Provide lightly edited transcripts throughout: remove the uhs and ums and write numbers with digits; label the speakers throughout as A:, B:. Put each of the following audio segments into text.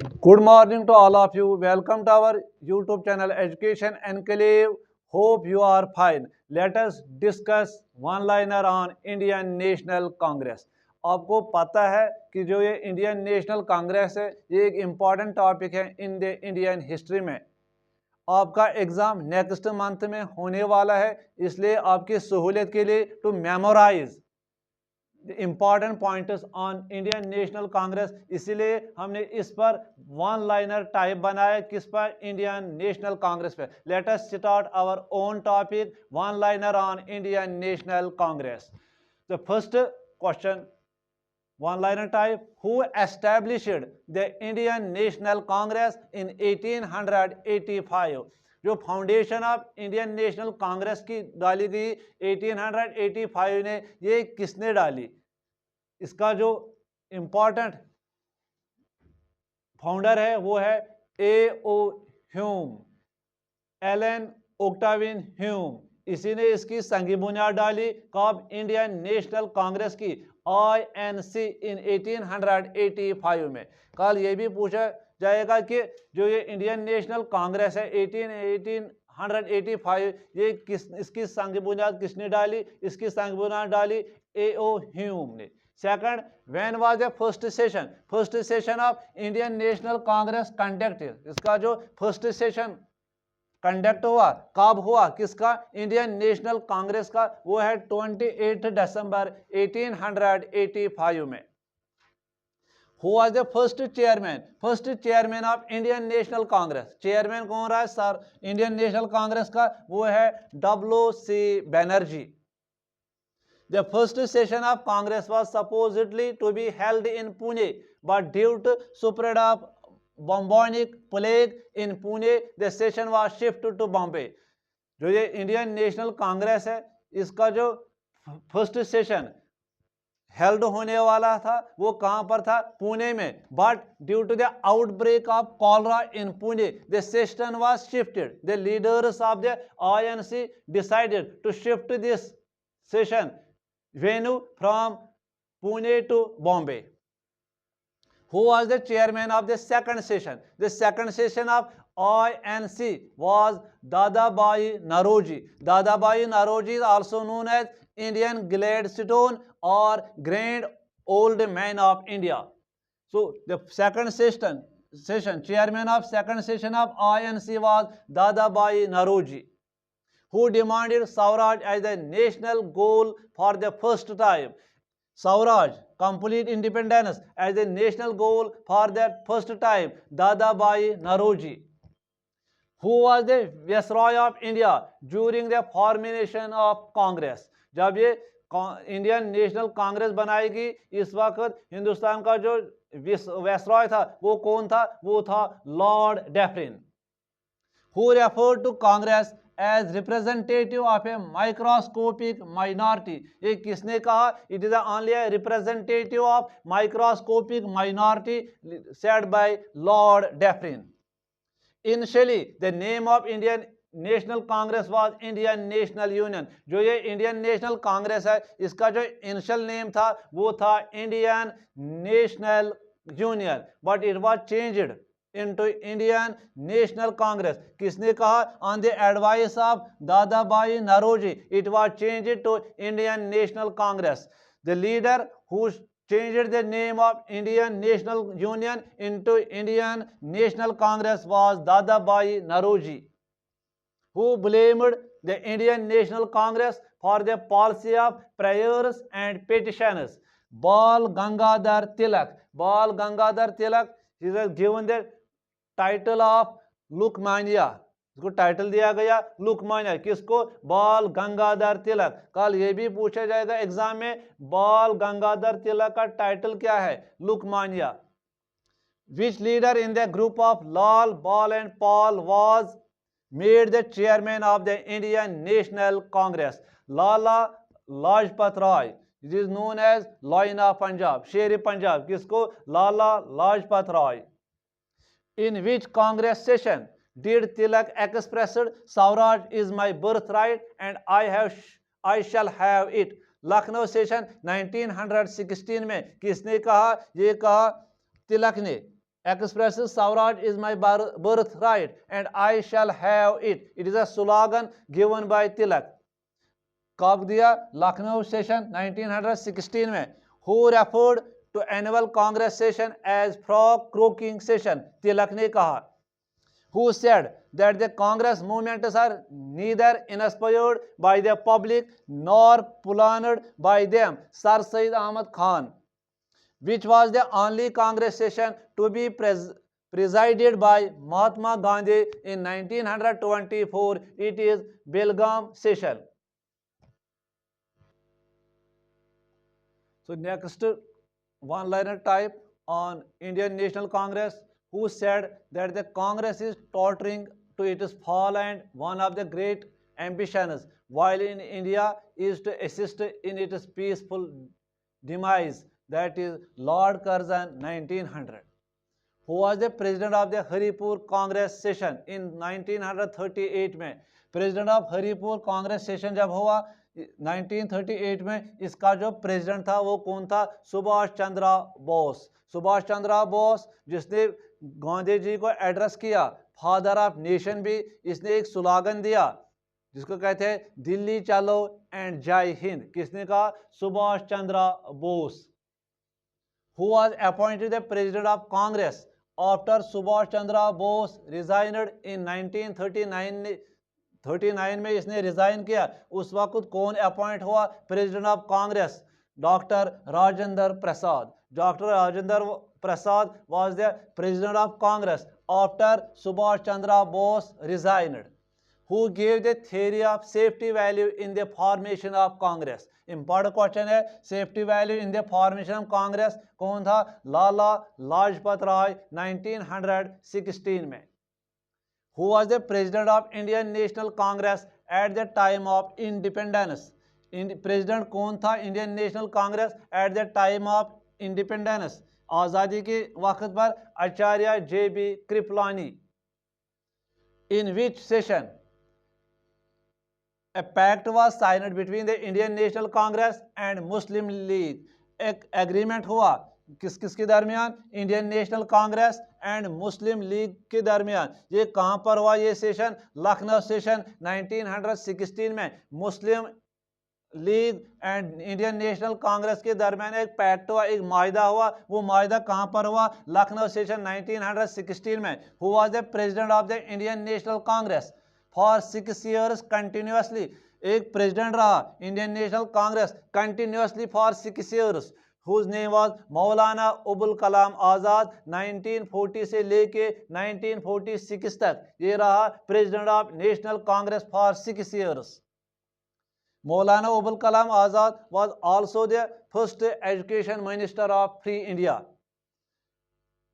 A: Good morning to all of you. Welcome to our YouTube channel Education Enclave. Hope you are fine. Let us discuss one liner on Indian National Congress. आपको पता है कि जो ये Indian National Congress है ये एक important topic है इन द इंडियन हिस्ट्री में। आपका एग्ज़ाम नेक्स्ट मंथ में होने वाला है, इसलिए आपकी सहूलियत के लिए to memorize important points on Indian National Congress, इसीलिए हमने इस पर वन लाइनर टाइप बनाया। किस पर? इंडियन नेशनल कांग्रेस पे। Let us start our own topic, one liner on Indian National Congress. The first question, one liner type, who established the Indian National Congress in 1885? जो foundation of Indian National Congress की डाली गई 1885 ने, ये किसने डाली? इसका जो इंपॉर्टेंट फाउंडर है वो है A.O. Hume, Allan Octavian Hume. इसी ने इसकी संगी बुनियाद डाली कब? इंडियन नेशनल कांग्रेस की INC इन 1885 में। कल ये भी पूछा जाएगा कि जो ये इंडियन नेशनल कांग्रेस है 1885, ये इसकी संग बुनियाद किसने डाली? इसकी संग बुनियाद डाली A.O. ह्यूम ने। Second, when was the first session of Indian National Congress conducted? इसका जो फर्स्ट सेशन कंडक्ट हुआ कब हुआ? किसका? इंडियन नेशनल कांग्रेस का। वो है 28 दिसंबर 1885 में। Who was the first chairman of Indian National Congress? Chairman कौन रहा है सर इंडियन नेशनल कांग्रेस का? वो है W.C. Banerjee. The first session of Congress was supposedly to be held in Pune, but due to spread of bubonic plague in Pune, the session was shifted to Bombay. जो ये Indian National Congress है, इसका जो first session held होने वाला था वो कहां पर था? पुणे में। But due to the outbreak of cholera in Pune, the session was shifted. The leaders of the INC decided to shift this session venue from Pune to Bombay. Who was the chairman of the second session? The second session of INC was Dadabhai Naoroji. Dadabhai Naoroji is also known as Indian Gladstone or Grand Old Man of India. So the second session chairman of second session of INC was Dadabhai Naoroji, who demanded Swaraj as the national goal for the first time. Swaraj, complete independence, as the national goal for the first time. Dadabhai Naoroji. Who was the Viceroy of India during the formation of Congress? जब ये Indian National Congress बनाएगी, इस वक्त हिंदुस्तान का जो viceroy था वो कौन था? वो था Lord डैफरिन। Who referred to Congress as representative of a microscopic minority? ये किसने कहा? It is only a representative of microscopic minority said by Lord Dufferin. Initially the name of Indian national Congress was Indian national union. जो ये Indian National Congress है इसका जो initial name था वो था Indian national union, but it was changed into Indian National Congress. किसने कहा? On the advice of Dadabhai Naoroji, it was changed to Indian National Congress. The leader who changed the name of Indian National Union into Indian National Congress was Dadabhai Naoroji, who blamed the Indian National Congress for the policy of prayers and petitions. Bal Gangadhar Tilak. Bal Gangadhar Tilak is given the title of Lokmanya. इसको title दिया गया लुकमानिया। किसको? बाल गंगाधर तिलक। कल ये भी पूछा जाएगा एग्जाम में, बाल गंगाधर तिलक का टाइटल क्या है? Lokmanya. Which leader in the group of Lal, Bal and Pal was made the chairman of the Indian National Congress? Lala Lajpat Rai, it is known as lion of Punjab, शेर पंजाब। किसको? Lala Lajpat Rai. In which Congress session did Tilak expressed Swaraj is my birthright and I shall have it? Lucknow session 1916 में किसने कहा? ये कहा तिलक ने। expresses Swaraj is my birthright and I shall have it. It is a slogan given by Tilak. कब दिया? Lucknow session 1916 में. Who referred to annual Congress session as frog croaking session? तिलक ने कहा. Who said that the Congress movements are neither inspired by the public nor planned by them? Sir Syed Ahmad Khan. Which was the only Congress session to be presided by Mahatma Gandhi in 1924? It is Belgaum session. So next one-liner type on Indian National Congress. Who said that the Congress is tottering to its fall and one of the great ambitions while in India is to assist in its peaceful demise? That is Lord Curzon 1900. Who was the president of the Haripur Congress session in 1938 में? President of Haripur Congress session जब हुआ 1938 में, इसका जो president था वो कौन था? सुभाष चंद्र बोस. सुभाष चंद्र बोस जिसने गांधी जी को एड्रेस किया, फादर ऑफ नेशन भी, इसने एक स्लोगन दिया जिसको कहते हैं दिल्ली चलो एंड जय हिंद. किसने कहा? Subhash Chandra Bose. Who was appointed the president of Congress after Subhash Chandra Bose resigned in 1939 में इसने रिजाइन किया. उस वक्त कौन अपॉइंट हुआ president of Congress? Doctor Rajendra Prasad. Doctor Rajendra Prasad was the president of Congress after Subhash Chandra Bose resigned. Who gave the theory of safety valve in the formation of Congress? Important question है. Safety valve in the formation of Congress कौन था? लाला लाजपत राय 1916 में. Who was the president of Indian National Congress at the time of independence? President कौन था Indian National Congress at the time of independence? आज़ादी के वक्त पर आचार्य JB Kripalani. In which session a pact was signed between the Indian National Congress and Muslim League? एक agreement हुआ किस किस के दरमियान? Indian National Congress and Muslim league के दरमियान. ये कहाँ पर हुआ ये सेशन? लखनऊ सेशन 1916 में. Muslim League and Indian National Congress के दरमियान एक पैक्ट हुआ, एक माहिदा हुआ. वो माहिदा कहाँ पर हुआ? लखनऊ सेशन 1916 में. Who was the president of the Indian National Congress for 6 years continuously? एक प्रेसिडेंट रहा Indian National Congress continuously for 6 years. whose name was Maulana Abul Kalam Azad. 1940 से लेके 1946 तक ये रहा president of national Congress for 6 years. Maulana Abul Kalam Azad was also the first education minister of free India.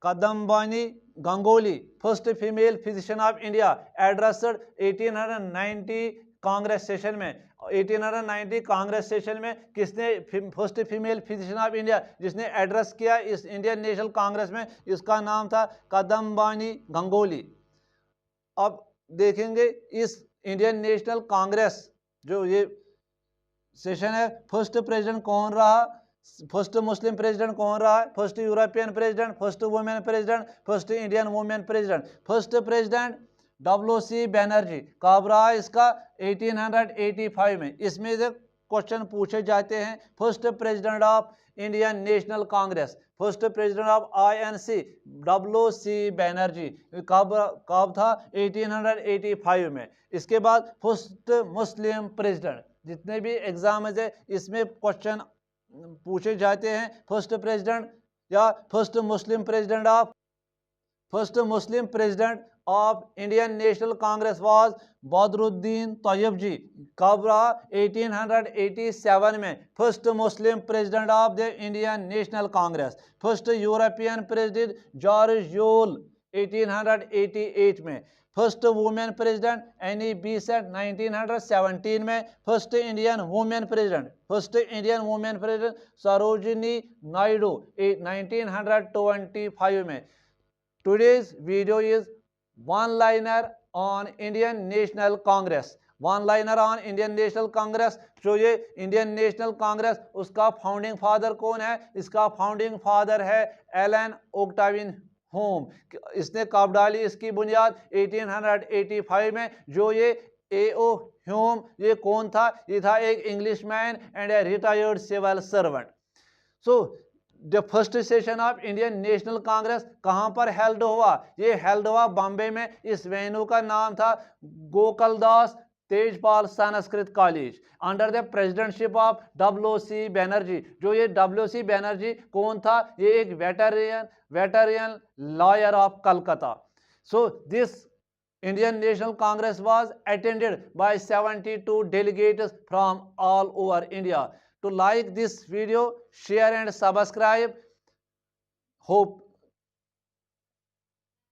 A: Kadambani Ganguly, first female physician of India, addressed 1890 Congress session में. 1890 Congress session में किसने first female physician of India जिसने address किया इस इंडियन नेशनल कांग्रेस में? इसका नाम था कदम्बानी गंगोली. अब देखेंगे इस इंडियन नेशनल कांग्रेस जो ये सेशन है, फर्स्ट प्रेसिडेंट कौन रहा? फर्स्ट मुस्लिम प्रेसिडेंट कौन रहा है? First European president, first women president, first Indian women president. First president WC Banerjee. कब रहा इसका? 1885 में. इसमें से क्वेश्चन पूछे जाते हैं. First president of Indian National Congress, first president of INC WC Banerjee कब था? 1885 में. इसके बाद फर्स्ट मुस्लिम प्रेसिडेंट. जितने भी एग्जाम है इसमें क्वेश्चन पूछे जाते हैं. फर्स्ट प्रेसिडेंट या first Muslim president of Indian National Congress was Badruddin Tyabji. कब रहा? 1887 में. First Muslim president of the Indian National Congress. First European president George Yule 1888 में. First women president Annie Besant 1917 में. First Indian women president Sarojini Naidu 1925 में. Today's video is one-liner on Indian National Congress. One-liner on Indian National Congress. जो ये Indian National Congress उसका founding father कौन है? इसका founding father है एलन ओक्टाविन होम। इसने कब डाली इसकी बुनियाद? 1885 में। जो ये A.O. ह्यूम, ये कौन था? ये था एक English man and a retired civil servant. So the first session of Indian National Congress कहां पर हेल्ड हुआ? ये हेल्ड हुआ बॉम्बे में। इस वेन्यू का नाम था Gokuldas Tejpal Sanskrit college, under the presidentship of W.C. Banerjee. जो ये W.C. बैनर्जी कौन था? ये एक veteran lawyer of Calcutta. So this Indian National Congress was attended by 72 delegates from all over India. To like this video, share and subscribe. Hope